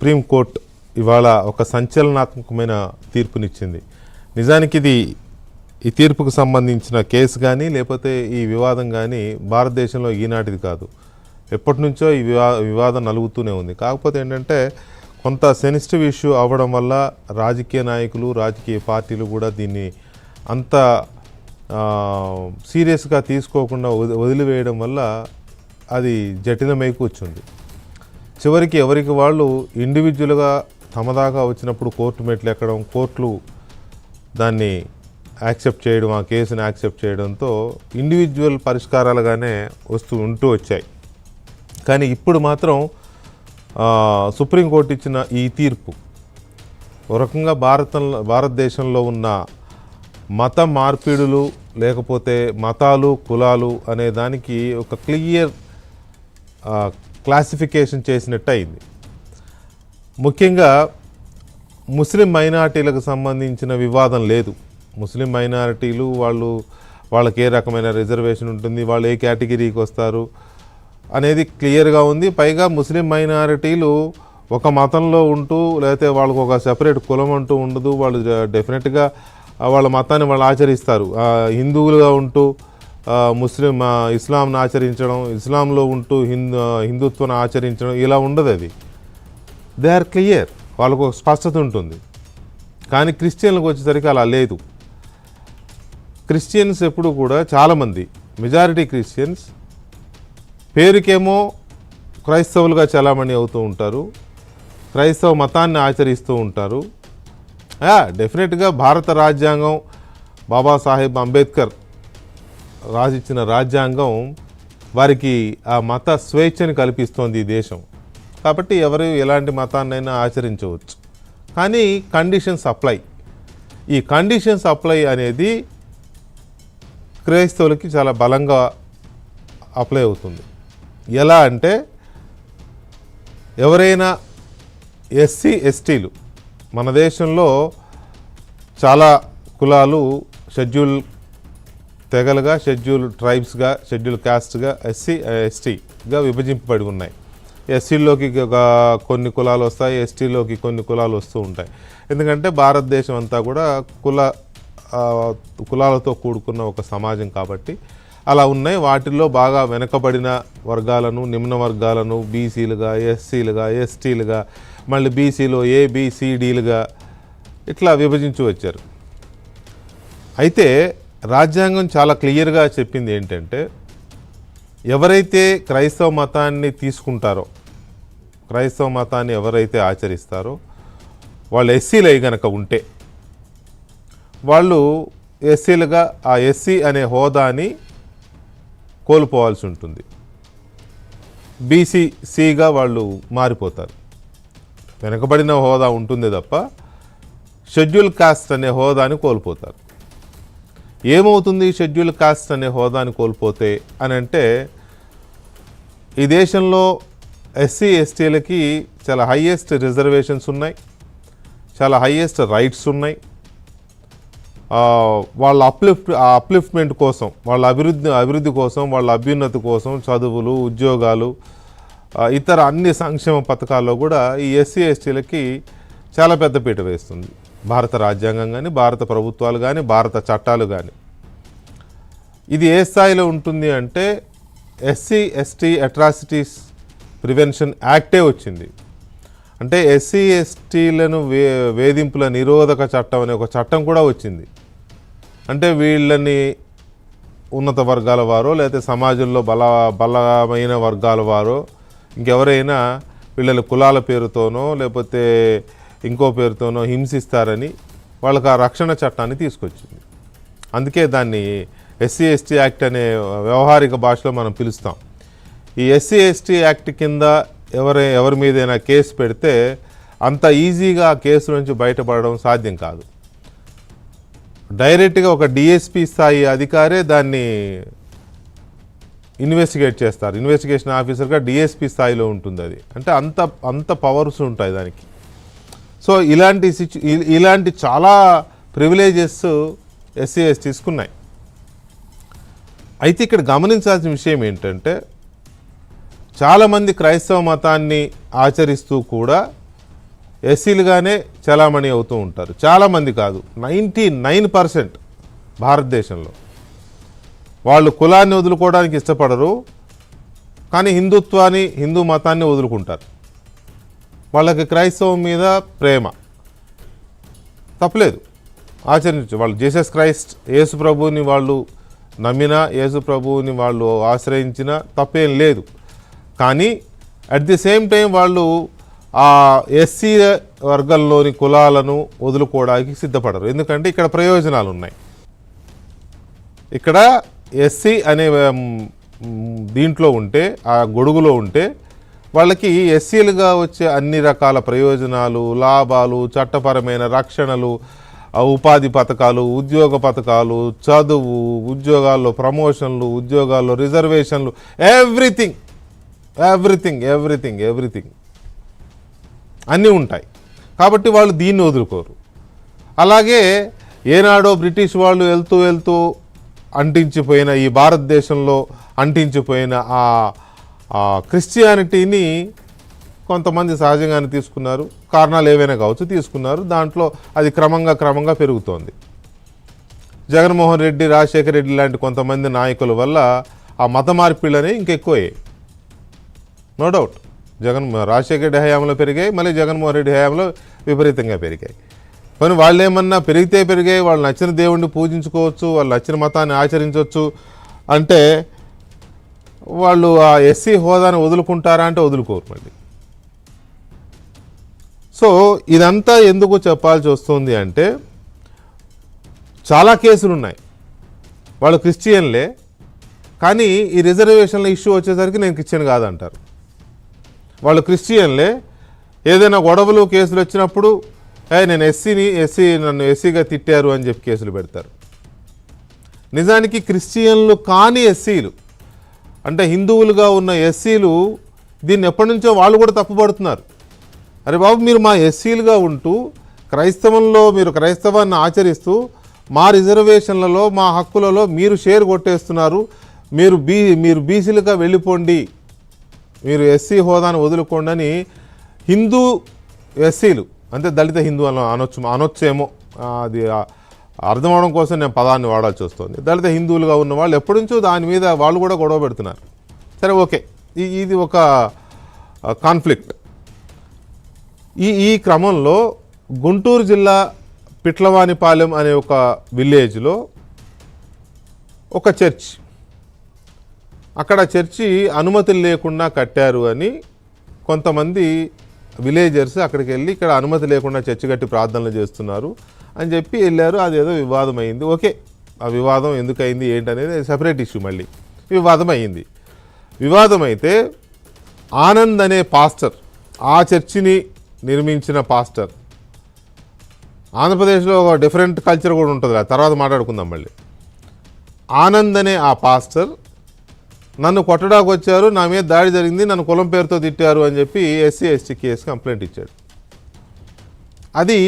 Supreme court ఇవాళ ఒక సంచలనాత్మకమైన తీర్పునిచ్చింది. నిజానికి ఈ తీర్పుకు సంబంధించిన కేసు కానీ లేకపోతే ఈ వివాదం కానీ భారతదేశంలో ఈనాటిది కాదు, ఎప్పటి నుంచో ఈ వివాదం నలుగుతూనే ఉంది. కాకపోతే ఏంటంటే కొంత సెన్సిటివ్ ఇష్యూ అవ్వడం వల్ల రాజకీయ నాయకులు, రాజకీయ పార్టీలు కూడా దీన్ని అంత సీరియస్గా తీసుకోకుండా వదిలివేయడం వల్ల అది జటిలమై కూర్చుంది. చివరికి ఎవరికి వాళ్ళు ఇండివిజువల్గా తమ దాకా వచ్చినప్పుడు కోర్టు మెట్లు ఎక్కడం, కోర్టులు దాన్ని యాక్సెప్ట్ చేయడం, ఆ కేసుని యాక్సెప్ట్ చేయడంతో ఇండివిజువల్ పరిష్కారాలుగానే ఉంటూ వచ్చాయి. కానీ ఇప్పుడు మాత్రం సుప్రీంకోర్టు ఇచ్చిన ఈ తీర్పు ఒక రకంగా భారతదేశంలో ఉన్న మత మార్పిడులు లేకపోతే మతాలు, కులాలు అనే దానికి ఒక క్లియర్ క్లాసిఫికేషన్ చేసినట్టు అయింది. ముఖ్యంగా ముస్లిం మైనారిటీలకు సంబంధించిన వివాదం లేదు. ముస్లిం మైనారిటీలు వాళ్ళకి ఏ రకమైన రిజర్వేషన్ ఉంటుంది, వాళ్ళు ఏ కేటగిరీకి వస్తారు అనేది క్లియర్గా ఉంది. పైగా ముస్లిం మైనారిటీలు ఒక మతంలో ఉంటూ లేకపోతే వాళ్ళకు ఒక సెపరేట్ కులం అంటూ ఉండదు. వాళ్ళు డెఫినెట్గా వాళ్ళ మతాన్ని వాళ్ళు ఆచరిస్తారు. హిందువులుగా ఉంటూ ఇస్లాంను ఆచరించడం, ఇస్లాంలో ఉంటూ హిందుత్వాన్ని ఆచరించడం ఇలా ఉండదు. అది దే ఆర్ క్లియర్, వాళ్ళకు ఒక స్పష్టత ఉంటుంది. కానీ క్రిస్టియన్లకు వచ్చేసరికి అలా లేదు. క్రిస్టియన్స్ ఎప్పుడు కూడా చాలామంది, మెజారిటీ క్రిస్టియన్స్ పేరుకేమో క్రైస్తవులుగా చలామణి అవుతూ ఉంటారు, క్రైస్తవ మతాన్ని ఆచరిస్తూ ఉంటారు. డెఫినెట్గా భారత రాజ్యాంగం, బాబాసాహెబ్ అంబేద్కర్ రాసిచ్చిన రాజ్యాంగం వారికి ఆ మత స్వేచ్ఛని కల్పిస్తోంది ఈ దేశం. కాబట్టి ఎవరు ఎలాంటి మతాన్నైనా ఆచరించవచ్చు. కానీ కండిషన్స్ అప్లై. ఈ కండిషన్స్ అప్లై అనేది క్రైస్తవులకి చాలా బలంగా అప్లై అవుతుంది. ఎలా అంటే ఎవరైనా ఎస్సీ ఎస్టీలు, మన దేశంలో చాలా కులాలు షెడ్యూల్ తెగలుగా, షెడ్యూల్ ట్రైబ్స్గా, షెడ్యూల్ కాస్ట్గా, ఎస్సీ ఎస్టీగా విభజింపబడి ఉన్నాయి. ఎస్సీలోకి కొన్ని కులాలు వస్తాయి, ఎస్టీలోకి కొన్ని కులాలు వస్తూ ఉంటాయి. ఎందుకంటే భారతదేశం అంతా కూడా కులాలతో కూడుకున్న ఒక సమాజం కాబట్టి అలా ఉన్నాయి. వాటిల్లో బాగా వెనకబడిన వర్గాలను, నిమ్న వర్గాలను బీసీలుగా, ఎస్సీలుగా, ఎస్టీలుగా, మళ్ళీ బీసీలో ఏబిసిడీలుగా ఇట్లా విభజించి వచ్చారు. అయితే రాజ్యాంగం చాలా క్లియర్గా చెప్పింది ఏంటంటే ఎవరైతే క్రైస్తవ మతాన్ని తీసుకుంటారో, క్రైస్తవ మతాన్ని ఎవరైతే ఆచరిస్తారో వాళ్ళు ఎస్సీలై గనక ఉంటే వాళ్ళు ఎస్సీలుగా ఆ ఎస్సీ అనే హోదాని కోల్పోవాల్సి ఉంటుంది. బీసీసీగా వాళ్ళు మారిపోతారు. వెనకబడిన హోదా ఉంటుంది తప్ప షెడ్యూల్ కాస్ట్ అనే హోదాని కోల్పోతారు. ఏమవుతుంది షెడ్యూల్ కాస్ట్ అనే హోదాని కోల్పోతే అని అంటే, ఈ దేశంలో ఎస్సీ ఎస్టీలకి చాలా హైయెస్ట్ రిజర్వేషన్స్ ఉన్నాయి, చాలా హైయెస్ట్ రైట్స్ ఉన్నాయి. వాళ్ళ అప్లిఫ్ట్మెంట్ కోసం, వాళ్ళ అభివృద్ధి కోసం, వాళ్ళ అభ్యున్నతి కోసం చదువులు, ఉద్యోగాలు, ఇతర అన్ని సంక్షేమ పథకాల్లో కూడా ఈ ఎస్సీ ఎస్టీలకి చాలా పెద్దపీట వేస్తుంది భారత రాజ్యాంగం కానీ, భారత ప్రభుత్వాలు కానీ, భారత చట్టాలు కానీ. ఇది ఏ స్థాయిలో ఉంటుంది అంటే ఎస్సీ ఎస్టీ అట్రాసిటీస్ ప్రివెన్షన్ యాక్టే వచ్చింది. అంటే ఎస్సీ ఎస్టీలను వేధింపుల నిరోధక చట్టం అనే ఒక చట్టం కూడా వచ్చింది. అంటే వీళ్ళని ఉన్నత వర్గాల వారో లేకపోతే సమాజంలో బలమైన వర్గాల వారో ఇంకెవరైనా వీళ్ళని కులాల పేరుతోనో లేకపోతే ఇంకో పేరుతోనో హింసిస్తారని వాళ్ళకి ఆ రక్షణ చట్టాన్ని తీసుకొచ్చింది. అందుకే దాన్ని ఎస్సీ ఎస్టీ యాక్ట్ అనే వ్యవహారిక భాషలో మనం పిలుస్తాం. ఈ ఎస్సీ ఎస్టీ యాక్ట్ కింద ఎవరి మీదైనా కేసు పెడితే అంత ఈజీగా ఆ కేసు నుంచి బయటపడడం సాధ్యం కాదు. డైరెక్ట్గా ఒక డిఎస్పీ స్థాయి అధికారే దాన్ని ఇన్వెస్టిగేట్ చేస్తారు. ఇన్వెస్టిగేషన్ ఆఫీసర్గా డిఎస్పీ స్థాయిలో ఉంటుంది అది. అంటే అంత పవర్స్ ఉంటాయి దానికి. సో ఇలాంటి చాలా ప్రివిలేజెస్ ఎస్సీ ఎస్టీస్కి ఉన్నాయి. అయితే ఇక్కడ గమనించాల్సిన విషయం ఏంటంటే చాలామంది క్రైస్తవ మతాన్ని ఆచరిస్తూ కూడా ఎస్సీలుగానే చలామణి అవుతూ ఉంటారు. చాలామంది కాదు, 99% భారతదేశంలో వాళ్ళు కులాన్ని వదులుకోవడానికి ఇష్టపడరు, కానీ హిందుత్వాన్ని, హిందూ మతాన్ని వదులుకుంటారు. వాళ్ళకి క్రైస్తవం మీద ప్రేమ, తప్పలేదు, ఆచరించు. వాళ్ళు జీసస్ క్రైస్ట్, యేసు ప్రభువుని వాళ్ళు నమ్మినా, యేసు ప్రభువుని వాళ్ళు ఆశ్రయించినా తప్పేం లేదు. కానీ అట్ ది సేమ్ టైం వాళ్ళు ఆ ఎస్సీ వర్గంలోని కులాలను వదులుకోవడానికి సిద్ధపడరు. ఎందుకంటే ఇక్కడ ప్రయోజనాలు ఉన్నాయి. ఇక్కడ ఎస్సీ అనే దీంట్లో ఉంటే, ఆ గొడుగులో ఉంటే వాళ్ళకి ఎస్సీలుగా వచ్చే అన్ని రకాల ప్రయోజనాలు, లాభాలు, చట్టపరమైన రక్షణలు, ఉపాధి పథకాలు, ఉద్యోగ పథకాలు, చదువు, ఉద్యోగాల్లో ప్రమోషన్లు, ఉద్యోగాల్లో రిజర్వేషన్లు, ఎవ్రీథింగ్ ఎవ్రీథింగ్ ఎవ్రీథింగ్ ఎవ్రీథింగ్ అన్నీ ఉంటాయి. కాబట్టి వాళ్ళు దీన్ని వదులుకోరు. అలాగే ఏనాడో బ్రిటిష్ వాళ్ళు వెళ్తూ వెళ్తూ అంటించిపోయిన, ఈ భారతదేశంలో అంటించిపోయిన ఆ క్రిస్టియానిటీని కొంతమంది సహజంగానే తీసుకున్నారు. కారణాలు ఏవైనా కావచ్చు, తీసుకున్నారు. దాంట్లో అది క్రమంగా పెరుగుతోంది. జగన్మోహన్ రెడ్డి, రాజశేఖర రెడ్డి లాంటి కొంతమంది నాయకుల వల్ల ఆ మత మార్పిళ్ళనే ఇంకెక్కువయ్యాయి. నో డౌట్, రాజశేఖర రెడ్డి హయాంలో పెరిగాయి, మళ్ళీ జగన్మోహన్ రెడ్డి హయాంలో విపరీతంగా పెరిగాయి. కానీ వాళ్ళు ఏమన్నా పెరిగితే పెరిగాయి, వాళ్ళు నచ్చిన దేవుణ్ణి పూజించుకోవచ్చు, వాళ్ళు నచ్చిన మతాన్ని ఆచరించవచ్చు అంటే వాళ్ళు ఆ ఎస్సీ హోదాను వదులుకుంటారా అంటే వదులుకోరు మళ్ళీ. సో ఇదంతా ఎందుకు చెప్పాల్సి వస్తుంది అంటే, చాలా కేసులు ఉన్నాయి. వాళ్ళు క్రిస్టియన్లే, కానీ ఈ రిజర్వేషన్ల ఇష్యూ వచ్చేసరికి నేను క్రిస్టియన్ కాదంటారు. వాళ్ళు క్రిస్టియన్లే, ఏదైనా గొడవలు కేసులు వచ్చినప్పుడు నేను నన్ను ఎస్సీగా తిట్టారు అని చెప్పి కేసులు పెడతారు. నిజానికి క్రిస్టియన్లు కాని ఎస్సీలు, అంటే హిందువులుగా ఉన్న ఎస్సీలు దీన్ని ఎప్పటి నుంచో వాళ్ళు కూడా తప్పుపడుతున్నారు. అరే బాబు, మీరు మా ఎస్సీలుగా ఉంటూ క్రైస్తవంలో మీరు క్రైస్తవాన్ని ఆచరిస్తూ మా రిజర్వేషన్లలో, మా హక్కులలో మీరు షేర్ కొట్టేస్తున్నారు. మీరు బీసీలుగా వెళ్ళిపోండి, మీరు ఎస్సీ హోదాను వదులుకోండి అని హిందూ ఎస్సీలు, అంటే దళిత హిందూ అనొచ్చేమో, అది అర్థం అవడం కోసం నేను పదాన్ని వాడాల్సి వస్తుంది. దళిత హిందువులుగా ఉన్న వాళ్ళు ఎప్పటి నుంచో దాని మీద వాళ్ళు కూడా గొడవ పెడుతున్నారు. సరే, ఓకే, ఇది ఒక కాన్ఫ్లిక్ట్. ఈ క్రమంలో గుంటూరు జిల్లా పిట్లవానిపాలెం అనే ఒక విలేజ్లో ఒక చర్చ్, అక్కడ చర్చి అనుమతులు లేకుండా కట్టారు అని కొంతమంది విలేజర్స్ అక్కడికి వెళ్ళి, ఇక్కడ అనుమతి లేకుండా చర్చి కట్టి ప్రార్థనలు చేస్తున్నారు అని చెప్పి వెళ్ళారు. అదేదో వివాదం అయింది. ఓకే, ఆ వివాదం ఎందుకు అయింది ఏంటనేది సెపరేట్ ఇష్యూ. మళ్ళీ వివాదం అయింది. వివాదం అయితే ఆనంద్ అనే పాస్టర్, ఆ చర్చిని నిర్మించిన పాస్టర్, ఆంధ్రప్రదేశ్లో ఒక డిఫరెంట్ కల్చర్ కూడా ఉంటుంది, తర్వాత మాట్లాడుకుందాం. మళ్ళీ ఆనంద్ అనే ఆ పాస్టర్ నన్ను కొట్టడానికి వచ్చారు, నా మీద దాడి జరిగింది, నన్ను కులం పేరుతో తిట్టారు అని చెప్పి ఎస్సీ ఎస్టీ కేసు కంప్లైంట్ ఇచ్చాడు. అది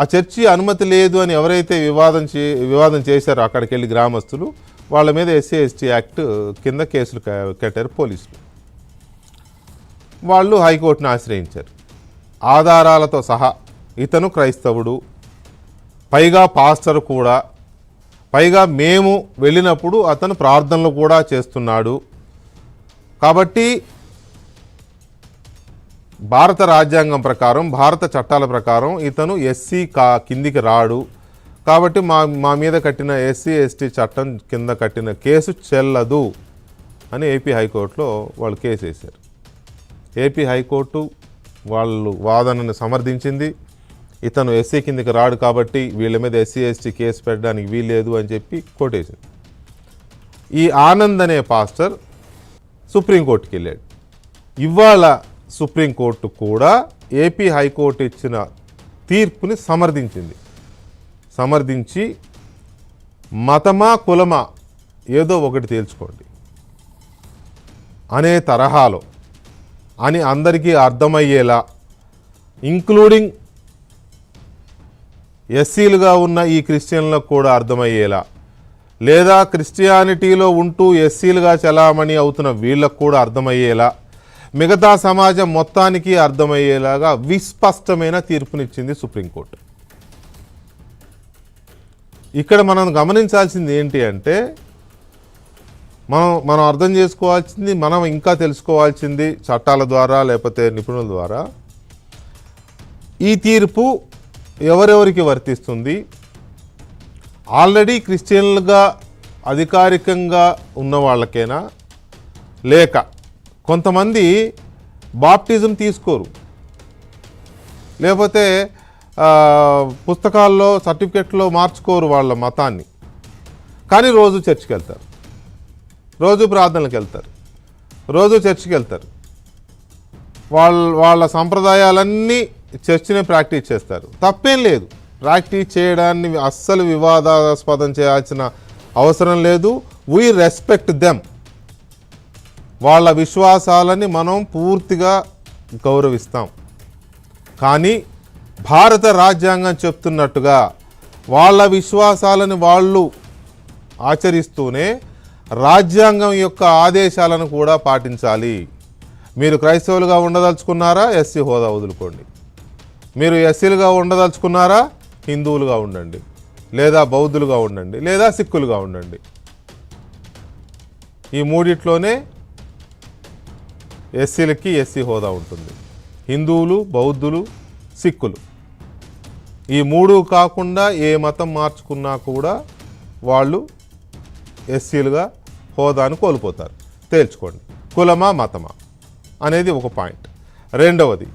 ఆ చర్చి అనుమతి లేదు అని ఎవరైతే వివాదం చేశారో అక్కడికి వెళ్ళి గ్రామస్తులు, వాళ్ళ మీద ఎస్సీ ఎస్టీ యాక్ట్ కింద కేసులు కట్టారు పోలీసులు. వాళ్ళు హైకోర్టును ఆశ్రయించారు ఆధారాలతో సహా. ఇతను క్రైస్తవుడు, పైగా పాస్టర్ కూడా, పైగా మేము వెళ్ళినప్పుడు అతను ప్రార్థనలు కూడా చేస్తున్నాడు. కాబట్టి భారత రాజ్యాంగం ప్రకారం, భారత చట్టాల ప్రకారం ఇతను ఎస్సీ కిందికి రాడు. కాబట్టి మా మీద కట్టిన ఎస్సీ ఎస్టీ చట్టం కింద కట్టిన కేసు చెల్లదు అని ఏపీ హైకోర్టులో వాళ్ళు కేసు వేశారు. ఏపీ హైకోర్టు వాళ్ళు వాదనను సమర్థించింది. ఇతను ఎస్సీ కిందకి రాడు కాబట్టి వీళ్ళ మీద ఎస్సీ ఎస్టీ కేసు పెట్టడానికి వీల్లేదు అని చెప్పి కొట్టేసింది. ఈ ఆనంద్ అనే పాస్టర్ సుప్రీంకోర్టుకి వెళ్ళాడు. ఇవాళ సుప్రీంకోర్టు కూడా ఏపీ హైకోర్టు ఇచ్చిన తీర్పుని సమర్థించి మతమా కులమా ఏదో ఒకటి తేల్చుకోండి అనే తరహాలో అని అందరికీ అర్థమయ్యేలా, ఇంక్లూడింగ్ ఎస్సీలుగా ఉన్న ఈ క్రిస్టియన్లకు కూడా అర్థమయ్యేలా, లేదా క్రిస్టియానిటీలో ఉంటూ ఎస్సీలుగా చలామణి అవుతున్న వీళ్ళకు కూడా అర్థమయ్యేలా, మిగతా సమాజం మొత్తానికి అర్థమయ్యేలాగా విస్పష్టమైన తీర్పునిచ్చింది సుప్రీంకోర్టు. ఇక్కడ మనం గమనించాల్సింది ఏంటి అంటే, మనం అర్థం చేసుకోవాల్సింది, మనం ఇంకా తెలుసుకోవాల్సింది చట్టాల ద్వారా లేకపోతే నిపుణుల ద్వారా, ఈ తీర్పు ఎవరెవరికి వర్తిస్తుంది. ఆల్రెడీ క్రిస్టియన్లుగా అధికారికంగా ఉన్న వాళ్ళకేనా, లేక కొంతమంది బాప్టిజం తీసుకోరు, లేకపోతే పుస్తకాల్లో సర్టిఫికెట్లో మార్చుకోరు వాళ్ళ మతాన్ని, కానీ రోజు చర్చికి వెళ్తారు, రోజు ప్రార్థనలకు వెళ్తారు, రోజు చర్చికి వెళ్తారు, వాళ్ళ సంప్రదాయాలన్నీ చర్చినే ప్రాక్టీస్ చేస్తారు. తప్పేం లేదు, ప్రాక్టీస్ చేయడాన్ని అస్సలు వివాదాస్పదం చేయాల్సిన అవసరం లేదు. We respect them. వాళ్ళ విశ్వాసాలని మనం పూర్తిగా గౌరవిస్తాం. కానీ భారత రాజ్యాంగం చెప్తున్నట్టుగా వాళ్ళ విశ్వాసాలను వాళ్ళు ఆచరిస్తూనే రాజ్యాంగం యొక్క ఆదేశాలను కూడా పాటించాలి. మీరు క్రైస్తవులుగా ఉండదలుచుకున్నారా, ఎస్సీ హోదా వదులుకోండి. మీరు ఎస్సీలుగా ఉండదలుచుకున్నారా, హిందువులుగా ఉండండి, లేదా బౌద్ధులుగా ఉండండి, లేదా సిక్కులుగా ఉండండి. ఈ మూడిట్లోనే ఎస్సీలకి ఎస్సీ హోదా ఉంటుంది. హిందువులు, బౌద్ధులు, సిక్కులు, ఈ మూడు కాకుండా ఏ మతం మార్చుకున్నా కూడా వాళ్ళు ఎస్సీలుగా హోదాను కోల్పోతారు. తేల్చుకోండి, కులమా మతమా అనేది ఒక పాయింట్. రెండవది,